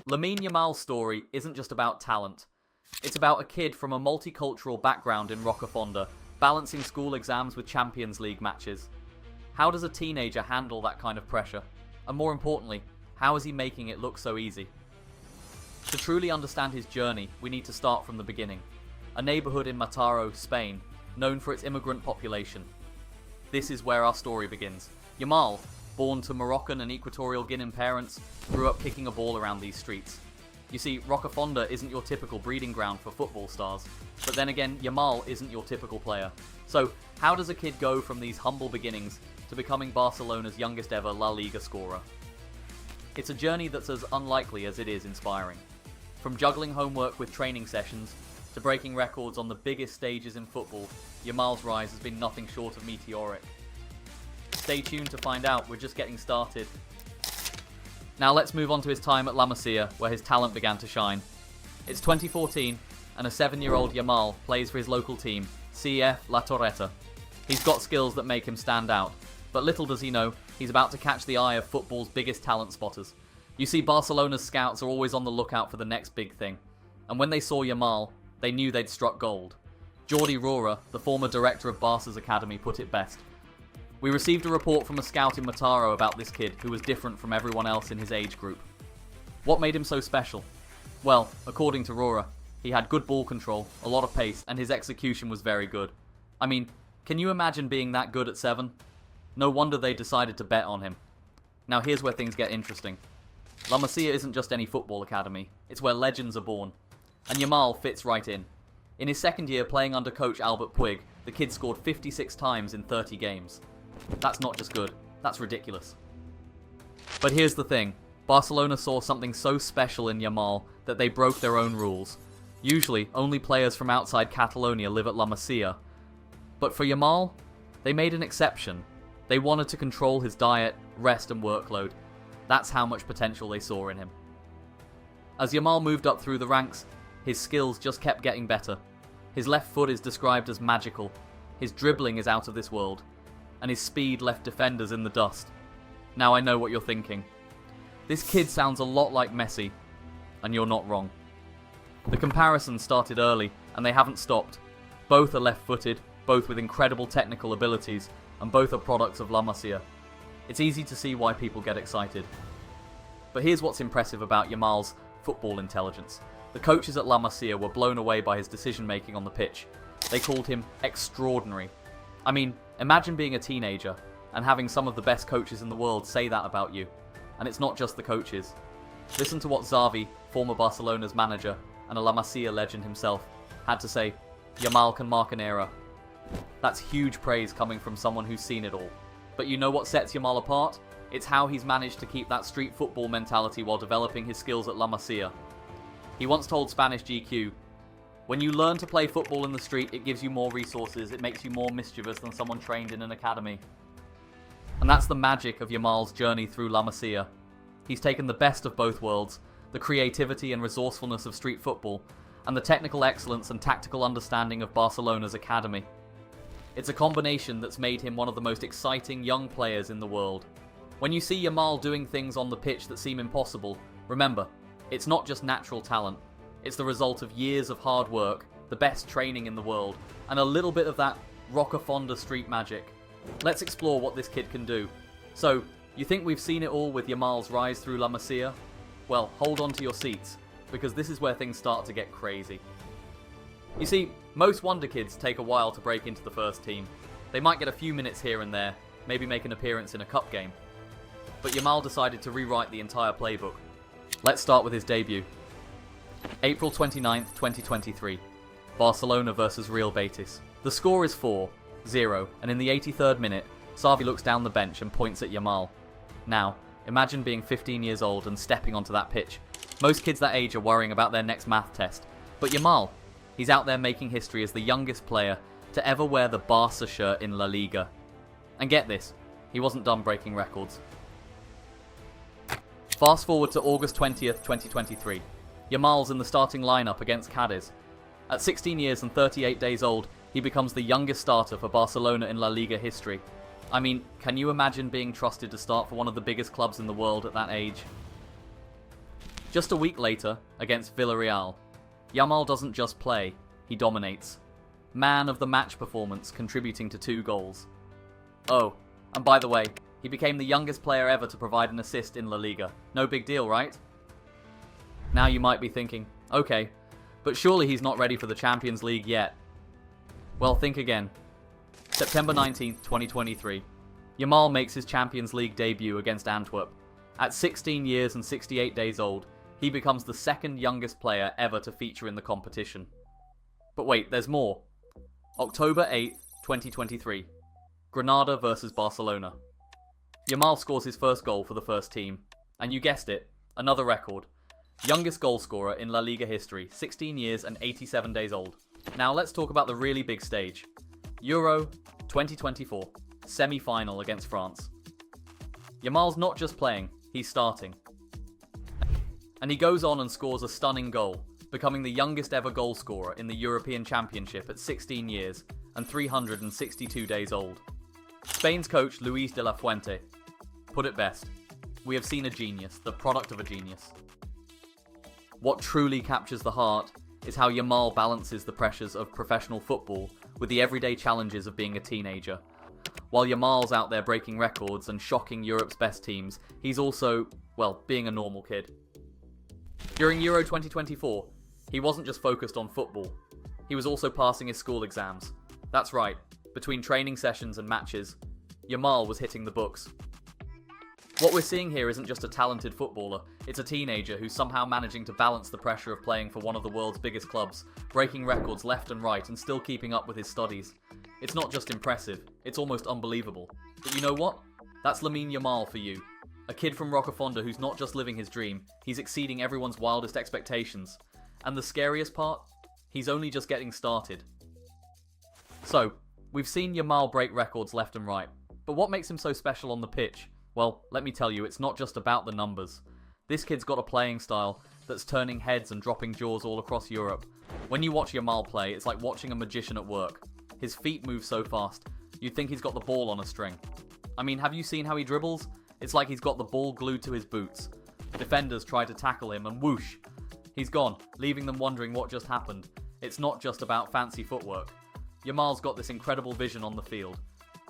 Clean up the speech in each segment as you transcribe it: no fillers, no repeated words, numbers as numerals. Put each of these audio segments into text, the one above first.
Lamine Yamal's story isn't just about talent. It's about a kid from a multicultural background in Roccafonda, balancing school exams with Champions League matches. How does a teenager handle that kind of pressure? And more importantly, how is he making it look so easy? To truly understand his journey, we need to start from the beginning. A neighborhood in Mataró, Spain, known for its immigrant population. This is where our story begins. Yamal, born to Moroccan and Equatorial Guinean parents, grew up kicking a ball around these streets. You see, Roccafonda isn't your typical breeding ground for football stars, but then again, Yamal isn't your typical player. So, how does a kid go from these humble beginnings to becoming Barcelona's youngest ever La Liga scorer? It's a journey that's as unlikely as it is inspiring. From juggling homework with training sessions, to breaking records on the biggest stages in football, Yamal's rise has been nothing short of meteoric. Stay tuned to find out, we're just getting started. Now let's move on to his time at La Masia, where his talent began to shine. It's 2014, and a 7-year-old Yamal plays for his local team, CF La Torreta. He's got skills that make him stand out, but little does he know, he's about to catch the eye of football's biggest talent spotters. You see, Barcelona's scouts are always on the lookout for the next big thing, and when they saw Yamal, they knew they'd struck gold. Jordi Roura, the former director of Barca's academy, put it best. We received a report from a scout in Mataró about this kid who was different from everyone else in his age group. What made him so special? Well, according to Roura, he had good ball control, a lot of pace, and his execution was very good. I mean, can you imagine being that good at 7? No wonder they decided to bet on him. Now here's where things get interesting. La Masia isn't just any football academy, it's where legends are born. And Yamal fits right in. In his second year playing under coach Albert Puig, the kid scored 56 times in 30 games. That's not just good, that's ridiculous. But here's the thing, Barcelona saw something so special in Yamal that they broke their own rules. Usually, only players from outside Catalonia live at La Masia. But for Yamal, they made an exception. They wanted to control his diet, rest and workload. That's how much potential they saw in him. As Yamal moved up through the ranks, his skills just kept getting better. His left foot is described as magical, his dribbling is out of this world, and his speed left defenders in the dust. Now I know what you're thinking. This kid sounds a lot like Messi, and you're not wrong. The comparisons started early, and they haven't stopped. Both are left-footed, both with incredible technical abilities, and both are products of La Masia. It's easy to see why people get excited. But here's what's impressive about Yamal's football intelligence. The coaches at La Masia were blown away by his decision-making on the pitch. They called him extraordinary. I mean, imagine being a teenager and having some of the best coaches in the world say that about you. And it's not just the coaches. Listen to what Xavi, former Barcelona's manager and a La Masia legend himself, had to say. Yamal can mark an era. That's huge praise coming from someone who's seen it all. But you know what sets Yamal apart? It's how he's managed to keep that street football mentality while developing his skills at La Masia. He once told Spanish GQ, "When you learn to play football in the street, it gives you more resources, it makes you more mischievous than someone trained in an academy." And that's the magic of Yamal's journey through La Masia. He's taken the best of both worlds, the creativity and resourcefulness of street football, and the technical excellence and tactical understanding of Barcelona's academy. It's a combination that's made him one of the most exciting young players in the world. When you see Yamal doing things on the pitch that seem impossible, remember, it's not just natural talent. It's the result of years of hard work, the best training in the world, and a little bit of that Roccafonda street magic. Let's explore what this kid can do. So, you think we've seen it all with Yamal's rise through La Masia? Well, hold on to your seats, because this is where things start to get crazy. You see, most wonder kids take a while to break into the first team. They might get a few minutes here and there, maybe make an appearance in a cup game. But Yamal decided to rewrite the entire playbook. Let's start with his debut. April 29th, 2023. Barcelona versus Real Betis. The score is 4-0, and in the 83rd minute, Xavi looks down the bench and points at Yamal. Now, imagine being 15 years old and stepping onto that pitch. Most kids that age are worrying about their next math test. But Yamal, he's out there making history as the youngest player to ever wear the Barca shirt in La Liga. And get this, he wasn't done breaking records. Fast forward to August 20th, 2023. Yamal's in the starting lineup against Cadiz. At 16 years and 38 days old, he becomes the youngest starter for Barcelona in La Liga history. I mean, can you imagine being trusted to start for one of the biggest clubs in the world at that age? Just a week later, against Villarreal, Yamal doesn't just play, he dominates. Man of the match performance, contributing to 2 goals. Oh, and by the way, he became the youngest player ever to provide an assist in La Liga. No big deal, right? Now you might be thinking, okay, but surely he's not ready for the Champions League yet. Well, think again. September 19th, 2023. Yamal makes his Champions League debut against Antwerp. At 16 years and 68 days old, he becomes the second youngest player ever to feature in the competition. But wait, there's more. October 8th, 2023. Granada versus Barcelona. Yamal scores his first goal for the first team. And you guessed it, another record. Youngest goal scorer in La Liga history, 16 years and 87 days old. Now let's talk about the really big stage. Euro 2024, semi-final against France. Yamal's not just playing, he's starting. And he goes on and scores a stunning goal, becoming the youngest ever goal scorer in the European Championship at 16 years and 362 days old. Spain's coach Luis de la Fuente put it best. We have seen a genius, the product of a genius. What truly captures the heart is how Yamal balances the pressures of professional football with the everyday challenges of being a teenager. While Yamal's out there breaking records and shocking Europe's best teams, he's also, well, being a normal kid. During Euro 2024, he wasn't just focused on football. He was also passing his school exams. That's right, between training sessions and matches, Yamal was hitting the books. What we're seeing here isn't just a talented footballer, it's a teenager who's somehow managing to balance the pressure of playing for one of the world's biggest clubs, breaking records left and right and still keeping up with his studies. It's not just impressive, it's almost unbelievable. But you know what? That's Lamine Yamal for you. A kid from Rocafonda who's not just living his dream, he's exceeding everyone's wildest expectations. And the scariest part? He's only just getting started. So, we've seen Yamal break records left and right, but what makes him so special on the pitch? Well, let me tell you, it's not just about the numbers. This kid's got a playing style that's turning heads and dropping jaws all across Europe. When you watch Yamal play, it's like watching a magician at work. His feet move so fast, you'd think he's got the ball on a string. I mean, have you seen how he dribbles? It's like he's got the ball glued to his boots. Defenders try to tackle him and whoosh, he's gone, leaving them wondering what just happened. It's not just about fancy footwork. Yamal's got this incredible vision on the field.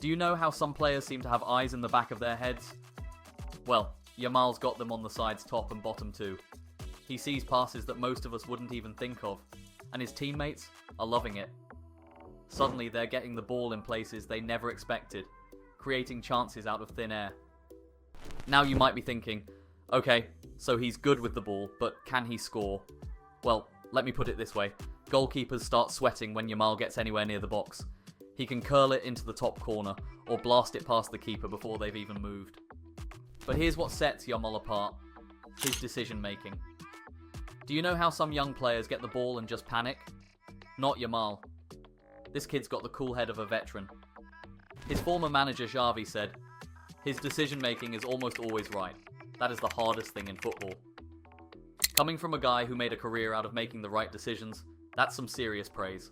Do you know how some players seem to have eyes in the back of their heads? Well, Yamal's got them on the side's top and bottom too. He sees passes that most of us wouldn't even think of, and his teammates are loving it. Suddenly they're getting the ball in places they never expected, creating chances out of thin air. Now you might be thinking, okay, so he's good with the ball, but can he score? Well, let me put it this way. Goalkeepers start sweating when Yamal gets anywhere near the box. He can curl it into the top corner, or blast it past the keeper before they've even moved. But here's what sets Yamal apart. His decision making. Do you know how some young players get the ball and just panic? Not Yamal. This kid's got the cool head of a veteran. His former manager Xavi said, his decision making is almost always right. That is the hardest thing in football. Coming from a guy who made a career out of making the right decisions, that's some serious praise.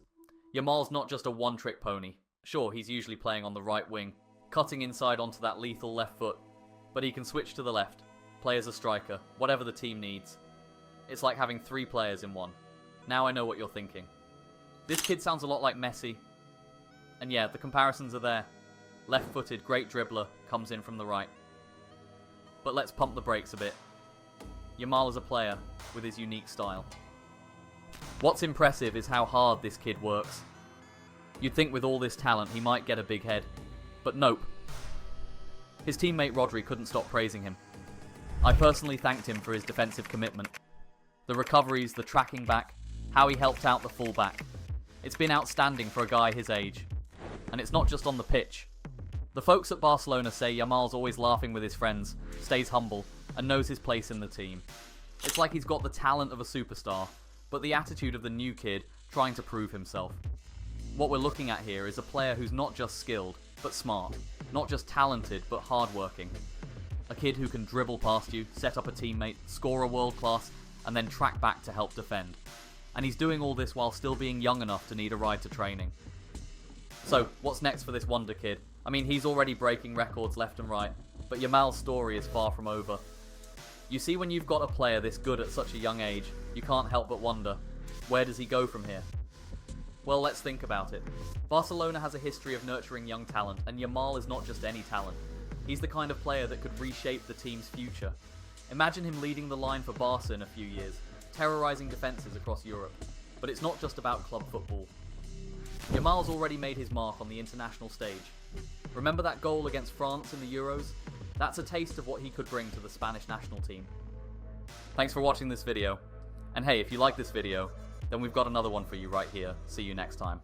Yamal's not just a one-trick pony. Sure, he's usually playing on the right wing, cutting inside onto that lethal left foot, but he can switch to the left, play as a striker, whatever the team needs. It's like having 3 players in one. Now I know what you're thinking. This kid sounds a lot like Messi. And yeah, the comparisons are there. Left-footed, great dribbler, comes in from the right. But let's pump the brakes a bit. Yamal is a player with his unique style. What's impressive is how hard this kid works. You'd think with all this talent he might get a big head, but nope. His teammate Rodri couldn't stop praising him. I personally thanked him for his defensive commitment. The recoveries, the tracking back, how he helped out the fullback. It's been outstanding for a guy his age. And it's not just on the pitch. The folks at Barcelona say Yamal's always laughing with his friends, stays humble, and knows his place in the team. It's like he's got the talent of a superstar, but the attitude of the new kid trying to prove himself. What we're looking at here is a player who's not just skilled, but smart. Not just talented, but hardworking. A kid who can dribble past you, set up a teammate, score a world class, and then track back to help defend. And he's doing all this while still being young enough to need a ride to training. So, what's next for this wonder kid? I mean, he's already breaking records left and right, but Yamal's story is far from over. You see, when you've got a player this good at such a young age, you can't help but wonder, where does he go from here? Well, let's think about it. Barcelona has a history of nurturing young talent, and Yamal is not just any talent. He's the kind of player that could reshape the team's future. Imagine him leading the line for Barca in a few years, terrorising defences across Europe. But it's not just about club football. Yamal's already made his mark on the international stage. Remember that goal against France in the Euros? That's a taste of what he could bring to the Spanish national team. Thanks for watching this video. And hey, if you like this video, then we've got another one for you right here. See you next time.